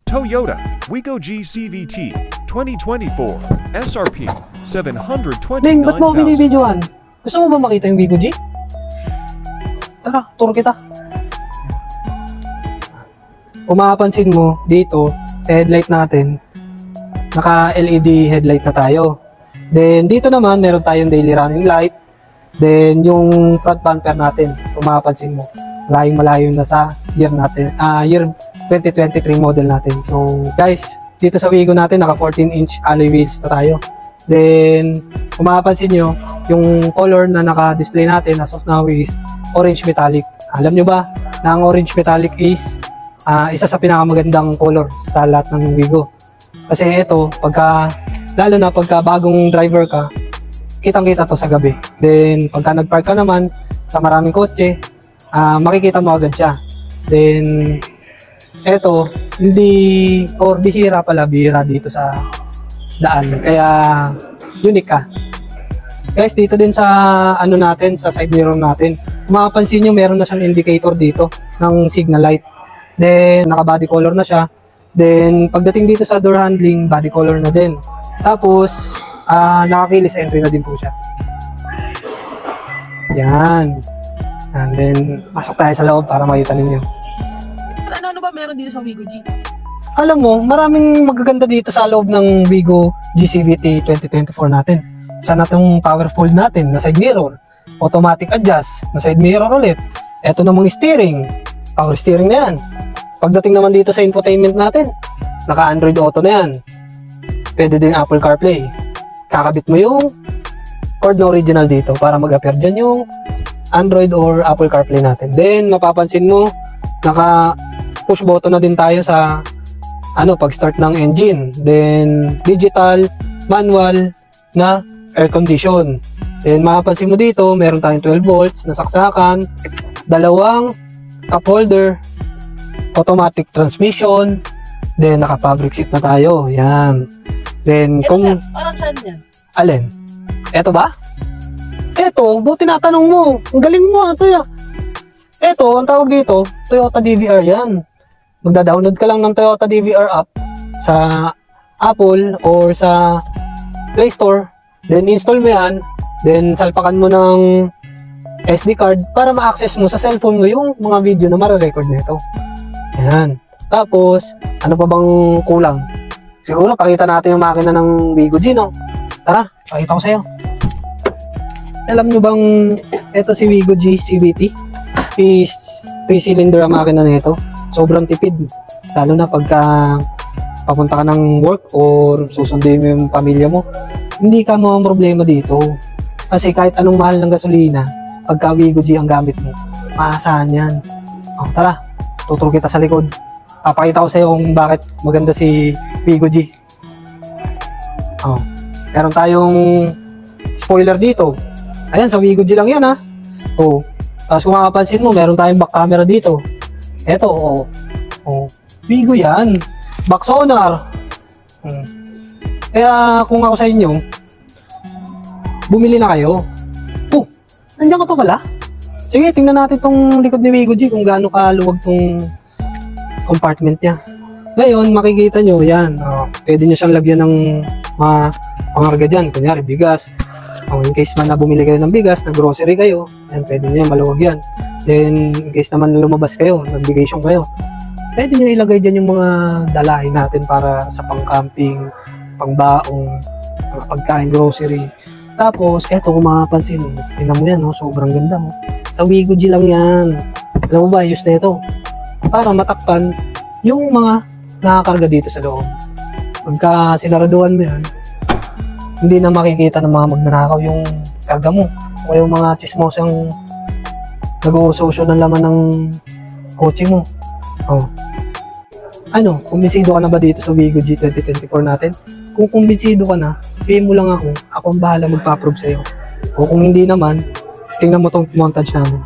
Toyota Wigo G CVT 2024 SRP Ding, ba't mo 729,000. binibidyohan? Gusto mo ba makita yung Wigo G? Tara, turo kita. Kung mapapansin mo, dito, sa headlight natin, naka-LED headlight na tayo. Then, dito naman, meron tayong daily running light. Then, yung front bumper natin, kung mapapansin mo, malayong-malayo na sa year natin, year 2023 model natin. So, guys, dito sa Wigo natin, naka 14-inch alloy wheels na tayo. Then, kung mapapansin nyo, yung color na naka-display natin as of now is orange metallic. Alam nyo ba na ang orange metallic is isa sa pinakamagandang color sa lahat ng Wigo. Kasi ito, lalo na pagka bagong driver ka, kitang-kita to sa gabi. Then, pagka nag-park ka naman sa maraming kotse, makikita mo agad siya. Then, ito, bihira dito sa daan. Kaya, unique ka. Guys, dito din sa sa side mirror natin, mapapansin nyo meron na siyang indicator dito ng signal light. Then, naka-body color na siya. Then, pagdating dito sa door handling, body color na din. Tapos, naka-keyless entry na din po siya. Yan. And then, pasok tayo sa loob para makita ninyo. Ano ba meron dito sa Wigo G? Alam mo, maraming magaganda dito sa loob ng Wigo GCVT 2024 natin. Isa na itong power fold natin na side mirror, automatic adjust na side mirror ulit. Ito namang steering, power steering na yan. Pagdating naman dito sa infotainment natin, naka Android Auto na yan. Pwede din Apple CarPlay. Kakabit mo yung cord na original dito para mag-appear dyan yung Android or Apple CarPlay natin. Then, mapapansin mo, naka push button na din tayo sa pag-start ng engine. Then, digital, manual na air condition. Then, mapapansin mo dito, meron tayong 12 volts na saksakan, dalawang cup holder, automatic transmission, then naka-fabric seat na tayo. Yan. Then, Parang saan yan? Alin? Eto ba? Eto, buti tinatanong mo. Ang galing mo, Toya. Eto, ang tawag dito, Toyota DVR yan. Magda-download ka lang ng Toyota DVR app sa Apple or sa Play Store. Then, install mo yan. Then, salpakan mo ng SD card para ma-access mo sa cellphone mo yung mga video na mare-record nito. Yan. Tapos, ano pa bang kulang? Siguro, pakita natin yung makina ng Wigo G, no? Tara, pakita ko sa'yo. Alam nyo bang ito si Wigo G CVT is 3-cylinder ang makina nito. Sobrang tipid. Lalo na pagka papunta ka ng work or susundin mo yung pamilya mo. Hindi ka mo ang problema dito. Kasi kahit anong mahal ng gasolina, pagka Wigo G ang gamit mo, maasahan yan. O, tara, tuturo kita sa likod. Papakita ko sa'yo kung bakit maganda si Wigo G. O, meron tayong spoiler dito. Ayan, sa Wigo G lang yan, ha. O, tapos kung makapansin mo, meron tayong back camera dito. Eto, Wigo yan. Back sonar. Kaya kung ako sa inyo, bumili na kayo. Oh, nandiyan ka pa pala? Sige, tingnan natin tong likod ni Wigo G kung gaano kaluwag tong compartment niya. Ngayon, makikita nyo, yan. Pwede nyo siyang lagyan ng mga pangarga dyan. Kunyari, bigas. In case man na bumili kayo ng bigas, na grocery kayo, yan, pwede nyo yan, maluwag yan. Then, in case naman lumabas kayo, nag-vacation kayo, pwede nyo ilagay dyan yung mga dalahin natin para sa pang-camping, pang-baong, mga pagkain, grocery. Tapos, eto kung makapansin, tingnan mo yan, sobrang ganda mo. Sa Wigo G lang yan. Alam mo ba, use na ito para matakpan yung mga nakakarga dito sa loob. Pagka sinaraduhan mo yan, hindi na makikita ng mga magnanakaw yung karga mo o yung mga chismosang nag-uusosyo ng laman ng kotse mo. Kumbinsido ka na ba dito sa Wigo G 2024 natin? Kung kumbinsido ka na, PM mo lang ako ang bahala magpa-approve sa'yo. O kung hindi naman, tingnan mo tong montage namin.